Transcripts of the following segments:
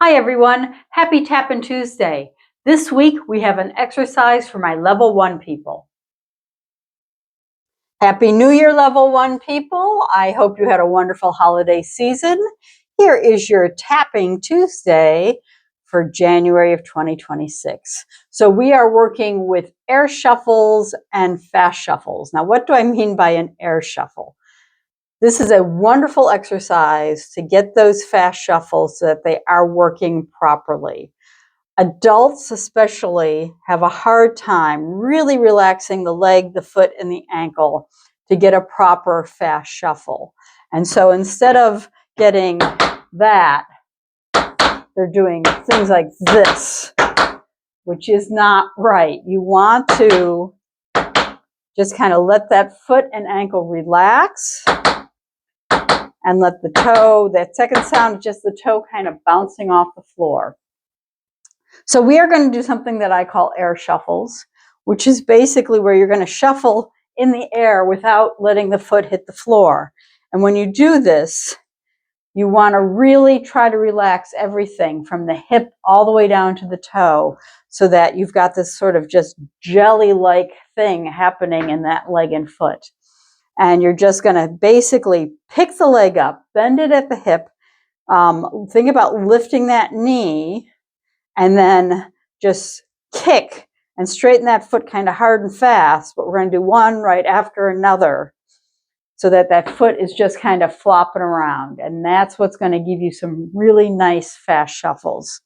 Hi everyone, happy Tappin Tuesday. This week we have an exercise for my level 1 people. Happy New Year, level 1 people. I hope you had a wonderful holiday season. Here is your Tapping Tuesday for January of 2026. So we are working with air shuffles and fast shuffles. Now, what do I mean by an air shuffle? This is a wonderful exercise to get those fast shuffles so that they are working properly. Adults especially have a hard time really relaxing the leg, the foot, and the ankle to get a proper fast shuffle. And so instead of getting that, they're doing things like this, which is not right. You want to just kind of let that foot and ankle relax and let the toe, that second sound, just the toe kind of bouncing off the floor. So we are going to do something that I call air shuffles, which is basically where you're going to shuffle in the air without letting the foot hit the floor. And when you do this, you want to really try to relax everything from the hip all the way down to the toe so that you've got this sort of just jelly-like thing happening in that leg and foot. And you're just going to basically pick the leg up, bend it at the hip, think about lifting that knee, and then just kick and straighten that foot kind of hard and fast. But we're going to do one right after another so that that foot is just kind of flopping around. And that's what's going to give you some really nice fast shuffles.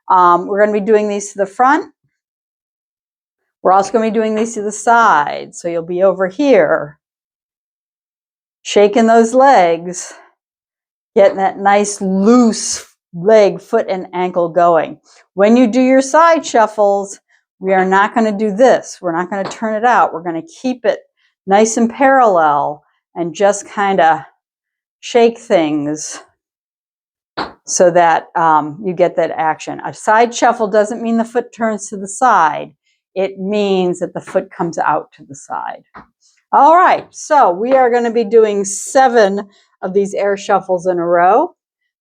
We're going to be doing these to the front. We're also going to be doing these to the side. So you'll be over here, shaking those legs, getting that nice loose leg, foot, and ankle going. When you do your side shuffles, we are not going to do this. We're not going to turn it out. We're going to keep it nice and parallel and just kind of shake things so that you get that action. A side shuffle doesn't mean the foot turns to the side. It means that the foot comes out to the side. All right, so we are going to be doing 7 of these air shuffles in a row.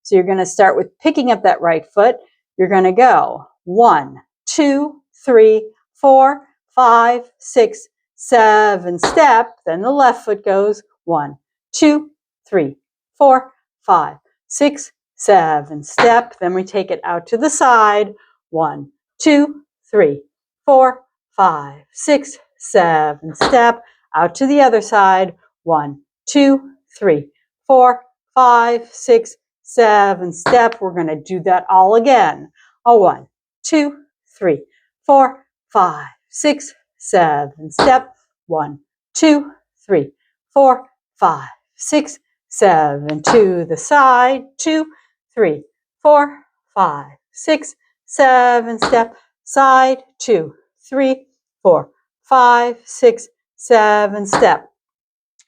So you're going to start with picking up that right foot. You're going to go 1, 2, 3, 4, 5, 6, 7, step. Then the left foot goes 1, 2, 3, 4, 5, 6, 7, step. Then we take it out to the side. 1, 2, 3, 4, 5, 6, 7, step. Out to the other side. 1, 2, 3, 4, 5, 6, 7, step. We're going to do that all again. 1, 2, 3, 4, 5, 6, 7, step. 1, 2, 3, 4, 5, 6, 7. To the side. 2, 3, 4, 5, 6, 7, step. Side. 2, 3, 4, 5, 6, 7, step.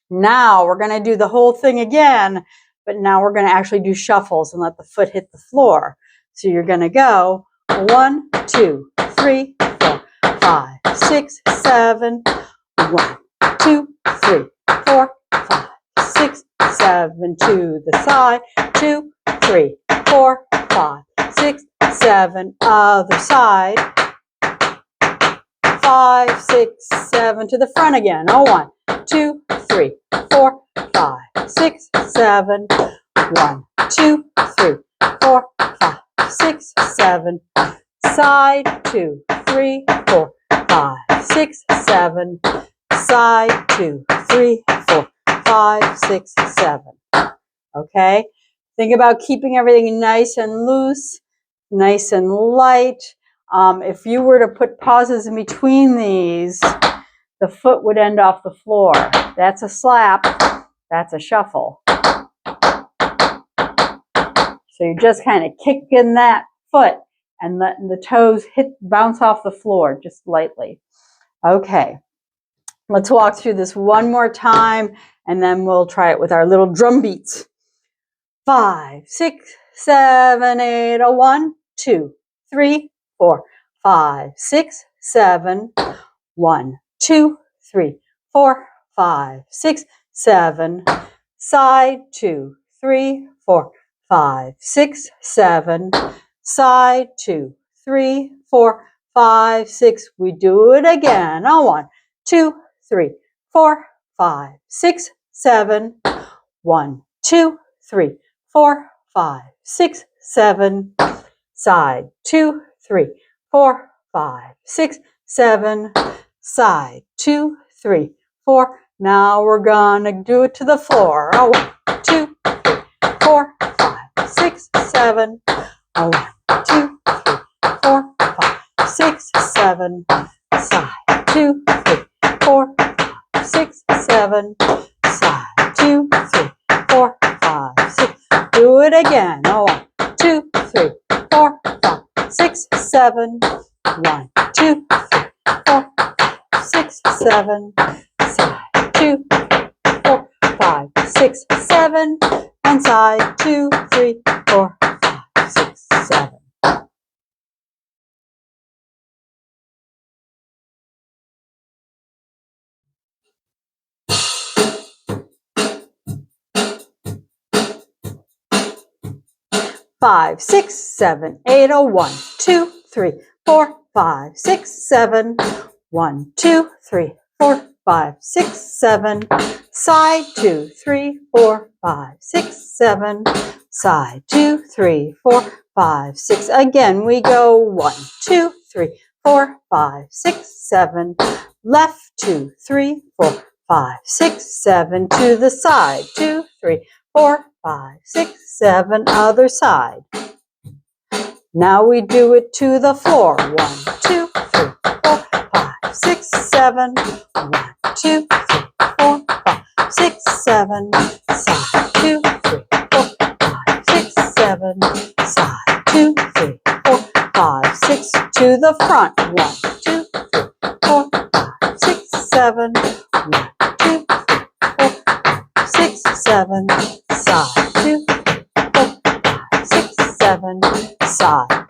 Now we're going to do the whole thing again, but now we're going to actually do shuffles and let the foot hit the floor. So you're going to go 1, 2, 3, 4, 5, 6, 7. 1, 2, 3, 4, 5, 6, 7. To the side. 2, 3, 4, 5, 6, 7. Other side. 5, 6, 7. To the front again. 1, 2, 3, 4, 5, 6, 7. 1, 2, 3, 4, 5, 6, 7. Side. 2, 3, 4, 5, 6, 7. Side. 2, 3, 4, 5, 6, 7. Okay? Think about keeping everything nice and loose, nice and light. If you were to put pauses in between these, the foot would end off the floor. That's a slap. That's a shuffle. So you're just kind of kicking that foot and letting the toes bounce off the floor just lightly. Okay. Let's walk through this one more time, and then we'll try it with our little drum beats. 5, 6, 7, 8. 1, 2, 3, 4, 5, 6, 7. 1, 2, 3, 4, 5, 6, 7. Side. 2, 3, 4, 5, 6, 7. side, 2, 3, 4, 5, 6. We do it again. On 1, 2, 3, 4, 5, 6, 7. 1, 2, 3, 4, 5, 6, 7. Side, 2, 3, 4, 5, 6, 7. Side, 2, 3, 4. Now we're gonna do it to the floor. 1, 2, 3, 4, 5, 6, 7. 1, 2, 3, 4, 5, 6, 7. Side, 2, 3, 4, 5, 6, 7. Side, 2, 3, 4, 5, 6. Do it again. 1, 2, 3, 4, 5, 6, 7. 1, 2, 3, 4, 5, 6, 7. Side, 2, 4, 5, 6, 7. And side, 2, 3, 4, 5, 6, 7. Five, 6, 7, 8, 1, 2, 3, 4, 5, 6, 7. 1, 2, 3, 4, 5, 6, 7. Side, 2, 3, 4, 5, 6, 7. Side, 2, 3, 4, 5, 6. Again, we go 1, 2, 3, 4, 5, 6, 7. Left, 2, 3, 4, 5, 6, 7. To the side, 2, 3, 4, 5, 6, 7. Other side. Now we do it to the floor. 1, 2, 3, 4, 5, 6, 7. 1, 2, 3, 4, 5, 6, 7. Side, 2, 3, 4, 5, 6, 7. Side, 2, 3, 4, 5, 6. To the front. 1, 2, 3, 4, 5, 6, 7. 1, 2, 3, 4, 5, 6, 7. Side, 2, 3, 4, 5, 6, 7. Side,